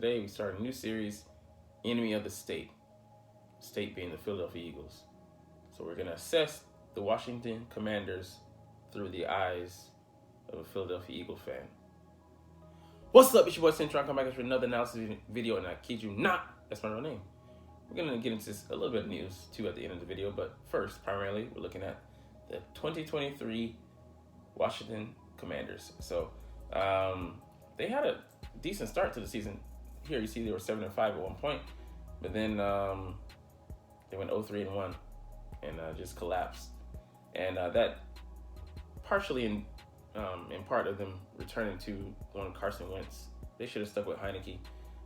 Today we start a new series, Enemy of the State. State being the Philadelphia Eagles. So we're gonna assess the Washington Commanders through the eyes of a Philadelphia Eagle fan. What's up? It's your boy Cintron. Come back with another analysis video, and I kid you not, that's my real name. We're gonna get into a little bit of news too at the end of the video, but first, primarily, we're looking at the 2023 Washington Commanders. So they had a decent start to the season. Here you see they were 7-5 at one point, but then they went 0-3-1 and just collapsed. And that partially in part of them returning to one Carson Wentz. They should have stuck with Heineke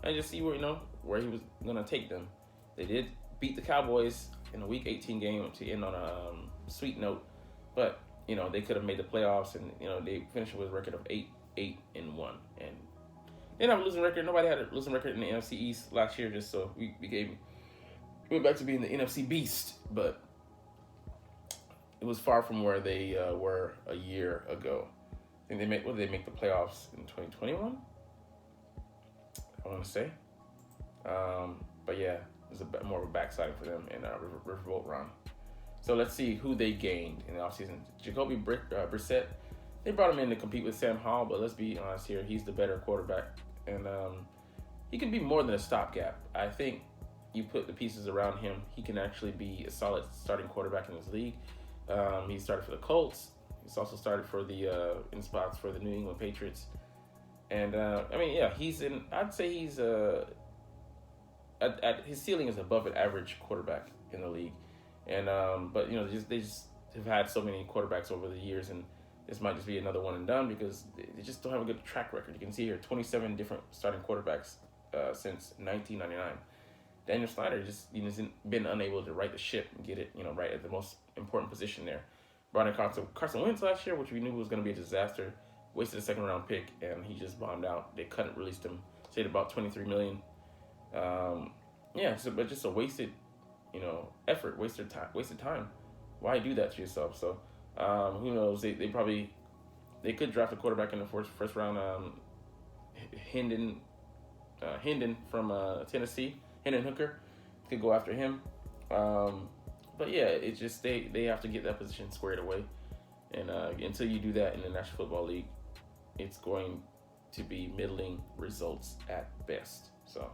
and just see where he was gonna take them. They did beat the Cowboys in a Week 18 game to end on a sweet note, but they could have made the playoffs, and they finished with a record of 8-1, and they didn't have a losing record. Nobody had a losing record in the NFC East last year, just so we went back to being the NFC Beast, but it was far from where they were a year ago. I think did they make the playoffs in 2021? I want to say, but yeah, it was more of a backsliding for them in Riverboat run. So let's see who they gained in the offseason. Jacoby Brissett, they brought him in to compete with Sam Howell, but let's be honest here, he's the better quarterback, and he can be more than a stopgap. I think you put the pieces around him, he can actually be a solid starting quarterback in this league. He started for the Colts. He's also started for the in spots for the New England Patriots, and I'd say he's at his ceiling is above an average quarterback in the league, and but they just have had so many quarterbacks over the years, and this might just be another one and done because they just don't have a good track record. You can see here 27 different starting quarterbacks since 1999. Daniel Snyder just hasn't been unable to right the ship and get it right at the most important position there. Brought in Carson Wentz last year, which we knew was going to be a disaster. Wasted a second round pick, and he just bombed out. They couldn't release him. Saved about $23 million. But just a wasted, effort, wasted time. Why do that to yourself? So who knows? They could draft a quarterback in the first round. Hendon from Tennessee. Hendon Hooker could go after him. But yeah, it's just they have to get that position squared away, and until you do that in the National Football League, it's going to be middling results at best. So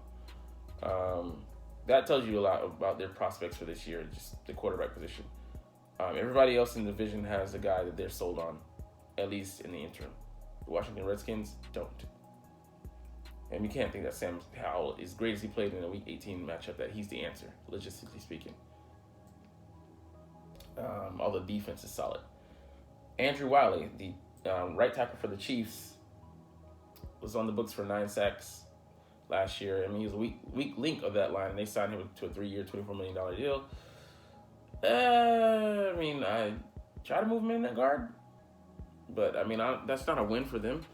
that tells you a lot about their prospects for this year, just the quarterback position. Everybody else in the division has a guy that they're sold on, at least in the interim. The Washington Redskins don't. And we can't think that Sam Howell, as great as he played in a Week 18 matchup, that he's the answer, logistically speaking. Although defense is solid. Andrew Wiley, the right tackle for the Chiefs, was on the books for 9 sacks last year. He was a weak link of that line. They signed him to a 3-year, $24 million deal. I try to move him in that guard, but that's not a win for them.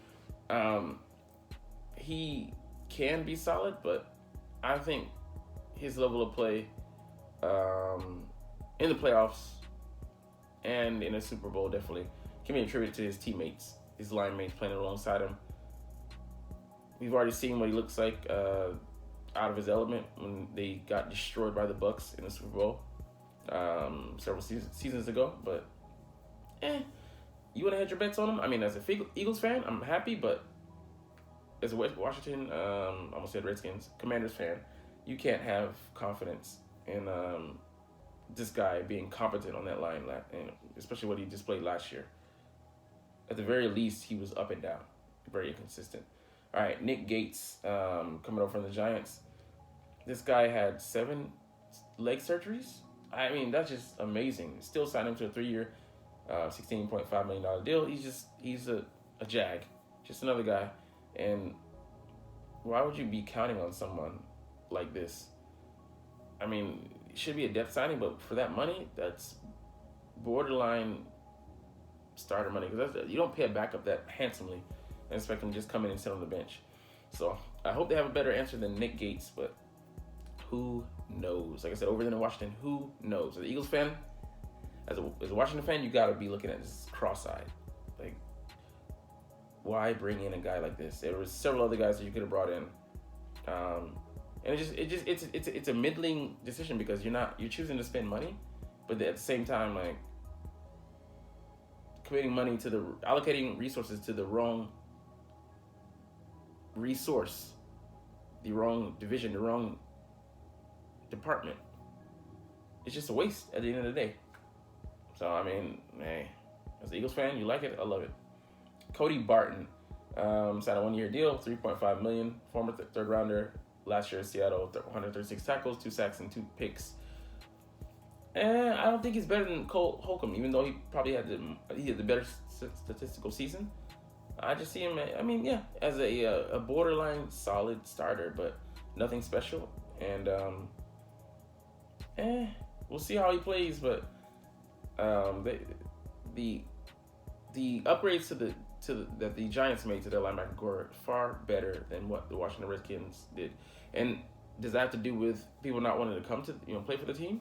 He can be solid, but I think his level of play in the playoffs and in a Super Bowl definitely can be attributed to his teammates, his line mates playing alongside him. We've already seen what he looks like out of his element when they got destroyed by the Bucks in the Super Bowl several seasons ago. But you want to hedge your bets on him? As a Eagles fan, I'm happy, but as a Washington, I almost said Redskins, Commanders fan, you can't have confidence in this guy being competent on that line, especially what he displayed last year. At the very least, he was up and down, very inconsistent. All right, Nick Gates coming over from the Giants. This guy had 7 leg surgeries. That's just amazing. Still signed him to a 3-year, $16.5 million deal. He's a jag, just another guy. And why would you be counting on someone like this? It should be a depth signing, but for that money, that's borderline starter money. Because you don't pay a backup that handsomely and expect him to just come in and sit on the bench. So I hope they have a better answer than Nick Gates, but who knows? Like I said, over there in Washington, who knows? As an Eagles fan, as a Washington fan, you got to be looking at this cross-eyed. Like, why bring in a guy like this? There was several other guys that you could have brought in And it's a middling decision because you're choosing to spend money, but at the same time, like, committing money to allocating resources to the wrong resource, the wrong division, the wrong department. It's just a waste at the end of the day. So, I mean, hey, as an Eagles fan, you like it, I love it. Cody Barton signed a 1-year deal, $3.5 million, former third rounder. Last year in Seattle, 136 tackles, 2 sacks, and 2 picks. And I don't think he's better than Cole Holcomb, even though he probably had the better statistical season. I just see him, I mean, yeah, as a borderline solid starter, but nothing special. And we'll see how he plays. But the upgrades that the Giants made to their linebacker core are far better than what the Washington Redskins did. And does that have to do with people not wanting to come to play for the team?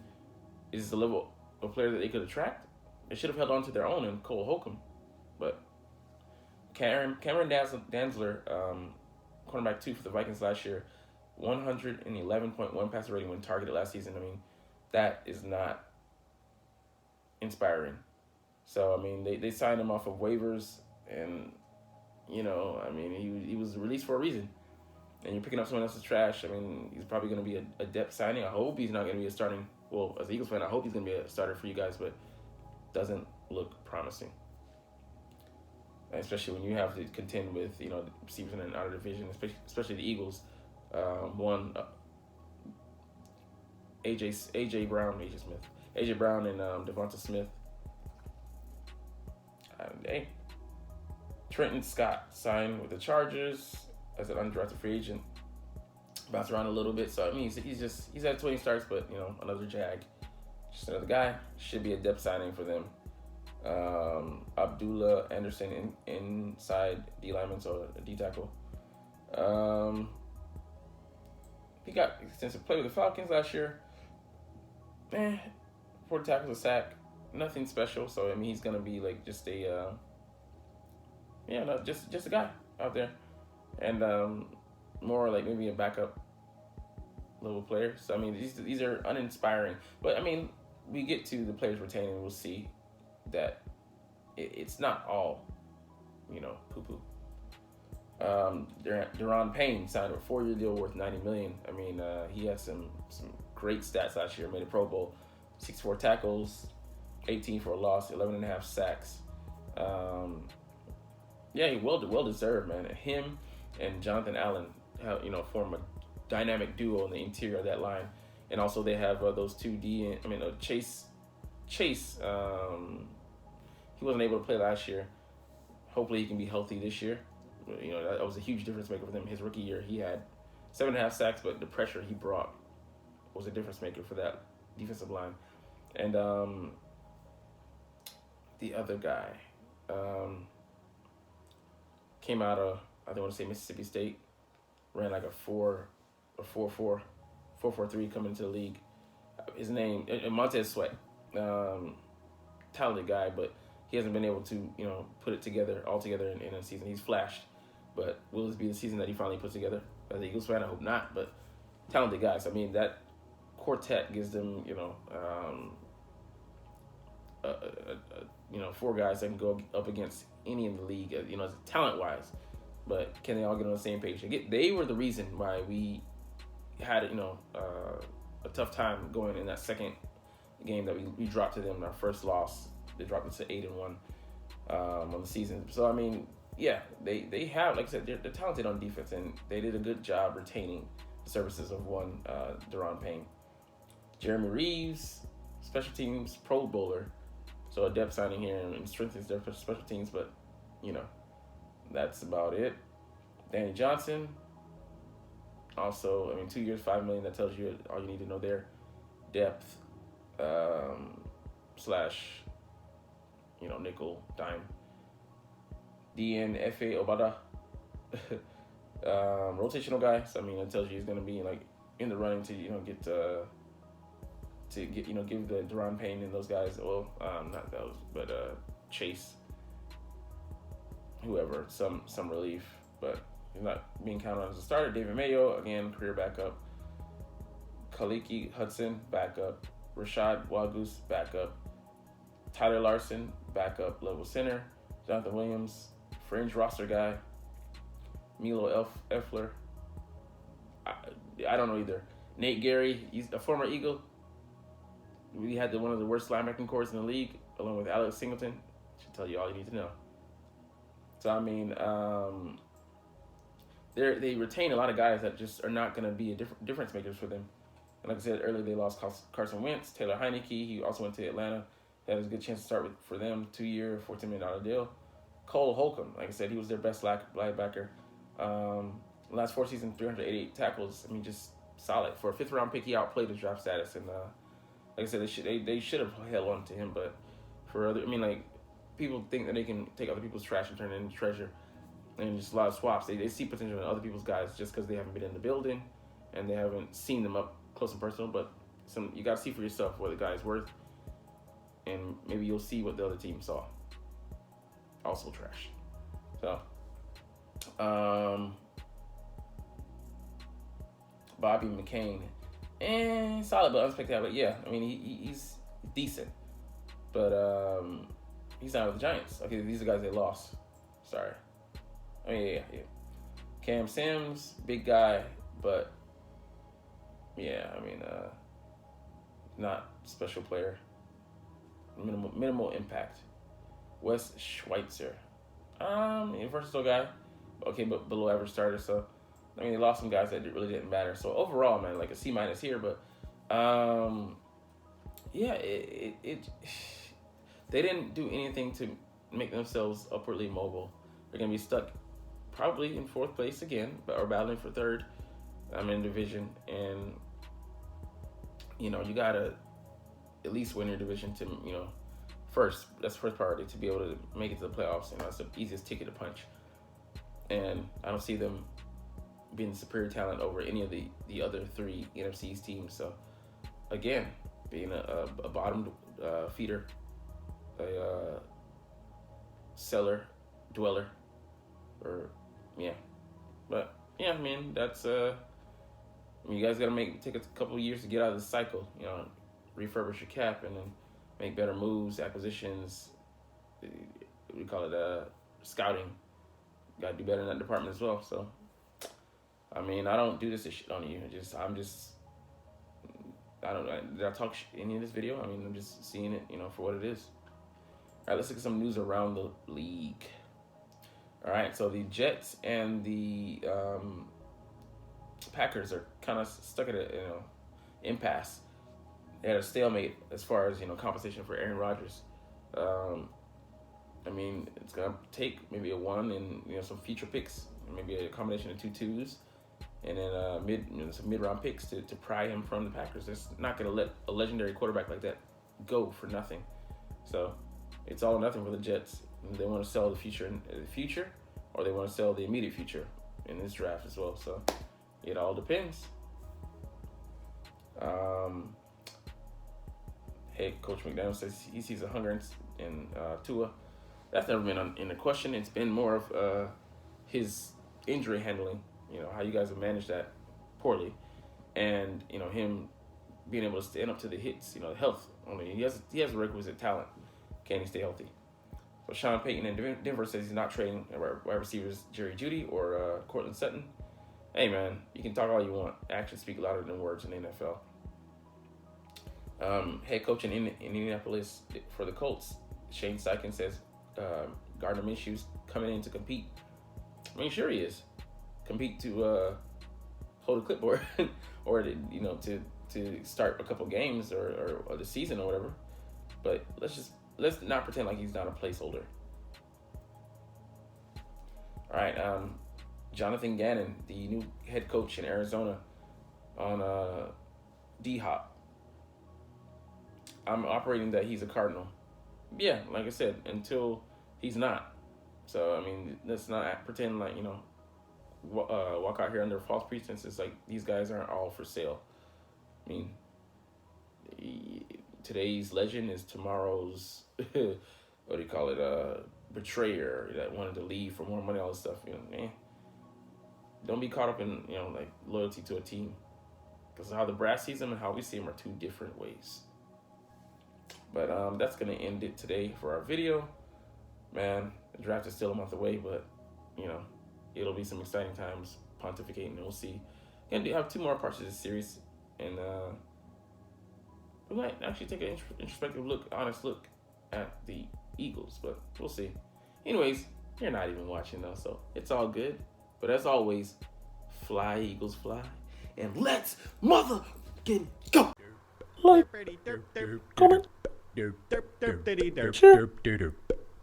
Is this the level of player that they could attract? They should have held on to their own in Cole Holcomb. But Cameron Dantzler, cornerback 2 for the Vikings last year, 111.1 passer rating when targeted last season. I mean, that is not inspiring. So, I mean, they signed him off of waivers, and, I mean, he was released for a reason. And you're picking up someone else's trash. I mean, he's probably going to be a depth signing. I hope he's not going to be a starting. Well, as an Eagles fan, I hope he's going to be a starter for you guys, but doesn't look promising. Especially when you have to contend with, receivers in an outer division, especially the Eagles. AJ Brown and Devonta Smith. Hey, Trenton Scott signed with the Chargers as an undrafted free agent. Bounced around a little bit, so I mean he's had 20 starts, but another Jag, just another guy. Should be a depth signing for them. Abdullah Anderson inside D lineman, so a D tackle. He got extensive play with the Falcons last year. 4 tackles, a sack, nothing special. So I mean he's gonna be like just a just a guy out there, and more like maybe a backup level player. So I mean these are uninspiring. But I mean we get to the players retaining, we'll see that it's not all poo-poo. Deron Payne signed a 4-year deal worth $90 million. I mean he had some great stats last year. Made a Pro Bowl, 64 tackles, 18 for a loss, 11.5 sacks. He well deserved, man. Him and Jonathan Allen form a dynamic duo in the interior of that line. And also they have those two Chase. He wasn't able to play last year. Hopefully he can be healthy this year. That was a huge difference maker for them. His rookie year, he had 7.5 sacks, but the pressure he brought was a difference maker for that defensive line. And the other guy came out of, I want to say Mississippi State, ran like a 4.43 coming into the league. His name, Montez Sweat. Talented guy, but he hasn't been able to, put it all together in a season. He's flashed, but will this be the season that he finally puts together? As an Eagles fan, I hope not, but talented guys. I mean, that quartet gives them, 4 guys that can go up against any in the league, talent-wise. But can they all get on the same page? They were the reason why we had, a tough time going in that second game that we dropped to them in our first loss. They dropped it to 8-1 on the season. So I mean, yeah, they have, like I said, they're talented on defense, and they did a good job retaining the services of one Deron Payne. Jeremy Reeves, special teams Pro Bowler, so a depth signing here and strengthens their special teams. But that's about it. Danny Johnson, also, 2 years, $5 million. That tells you all you need to know there. Depth. / nickel, dime. DNFA Obada, rotational guy. So it tells you he's gonna be in the running to give the Deron Payne and those guys. Well, not those, but Chase, whoever, some relief. But He's not being counted on as a starter. David Mayo, again, career backup. Kaliki Hudson, backup. Rashad Wagus, backup. Tyler Larson, backup level center. Jonathan Williams, fringe roster guy. Milo Effler. I don't know either. Nate Gary, he's a former Eagle. We had one of the worst linebacking cores in the league, along with Alex Singleton. Should tell you all you need to know. So, I mean, they retain a lot of guys that just are not going to be difference makers for them. And like I said earlier, they lost Carson Wentz, Taylor Heineke. He also went to Atlanta. That was a good chance to start for them. 2-year, $14 million deal. Cole Holcomb, like I said, he was their best linebacker. Last 4 seasons, 388 tackles. I mean, just solid. For a 5th-round pick, he outplayed his draft status. And like I said, they should have held on to him. But for other, I mean, like, people think that they can take other people's trash and turn it into treasure. And just a lot of swaps. They see potential in other people's guys just because they haven't been in the building and they haven't seen them up close and personal. But you got to see for yourself what the guy is worth. And maybe you'll see what the other team saw. Also trash. So, Bobby McCain, solid but unspectacular. Yeah, I mean he's decent, but he's not with the Giants. Okay, these are guys they lost. Sorry. I mean yeah. Cam Sims, big guy, but yeah, I mean not special player. Minimal impact. Wes Schweitzer, a versatile guy. Okay, but below average starter. So, I mean, they lost some guys that really didn't matter. So overall, man, like a C- here. But, yeah, they didn't do anything to make themselves upwardly mobile. They're gonna be stuck probably in 4th place again, or battling for 3rd. I'm in division, and you know you gotta at least win your division to first. That's first priority, to be able to make it to the playoffs, and that's the easiest ticket to punch. And I don't see them being the superior talent over any of the other 3 NFC's teams. So again, being a bottom feeder, a cellar dweller, or yeah. But yeah, I mean that's you guys gotta take a couple of years to get out of this cycle. Refurbish your cap and then make better moves, acquisitions. What do you call it? Scouting. Got to do better in that department as well. So, I mean, I don't do this to shit on you. Did I talk any of this video? I mean, I'm just seeing it, for what it is. All right, let's look at some news around the league. All right, so the Jets and the Packers are kind of stuck at a impasse. They had a stalemate as far as compensation for Aaron Rodgers. I mean, it's gonna take maybe a 1 and some future picks, maybe a combination of 2 twos, and then some mid-round picks to pry him from the Packers. It's not gonna let a legendary quarterback like that go for nothing. So it's all or nothing for the Jets. They want to sell the future, or they want to sell the immediate future in this draft as well. So it all depends. Head coach McDaniel says he sees a hunger in Tua. That's never been in the question. It's been more of his injury handling. How you guys have managed that poorly, and him being able to stand up to the hits. The health. I mean, he has the requisite talent. Can he stay healthy? So Sean Payton in Denver says he's not trading wide receivers Jerry Jeudy or Cortland Sutton. Hey man, you can talk all you want. Actions speak louder than words in the NFL. Head coach in Indianapolis for the Colts, Shane Steichen says Gardner Minshew's coming in to compete. I mean, sure he is. Compete to hold a clipboard or to start a couple games or the season or whatever. But let's not pretend like he's not a placeholder. All right, Jonathan Gannon, the new head coach in Arizona, on D-Hop. I'm operating that he's a Cardinal. Yeah, like I said, until he's not. So, I mean, let's not pretend like, walk out here under false pretenses like these guys aren't all for sale. I mean, today's legend is tomorrow's, what do you call it, betrayer that wanted to leave for more money, all this stuff. Don't be caught up in, you know, like loyalty to a team, because how the brass sees them and how we see them are two different ways. But that's gonna end it today for our video. Man, the draft is still a month away, but you know, it'll be some exciting times pontificating, and we'll see. Gonna have 2 more parts of this series, and we might actually take an introspective look, honest look at the Eagles, but we'll see. Anyways, you're not even watching though, so it's all good. But as always, fly Eagles fly, and let's motherfucking go. Like, comment, share,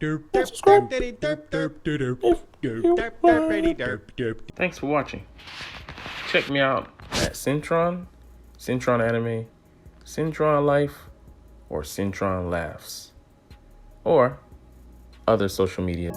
and subscribe if you like. Thanks for watching. Check me out at Cintron, Cintron Anime, Cintron Life, or Cintron Laughs, or other social media.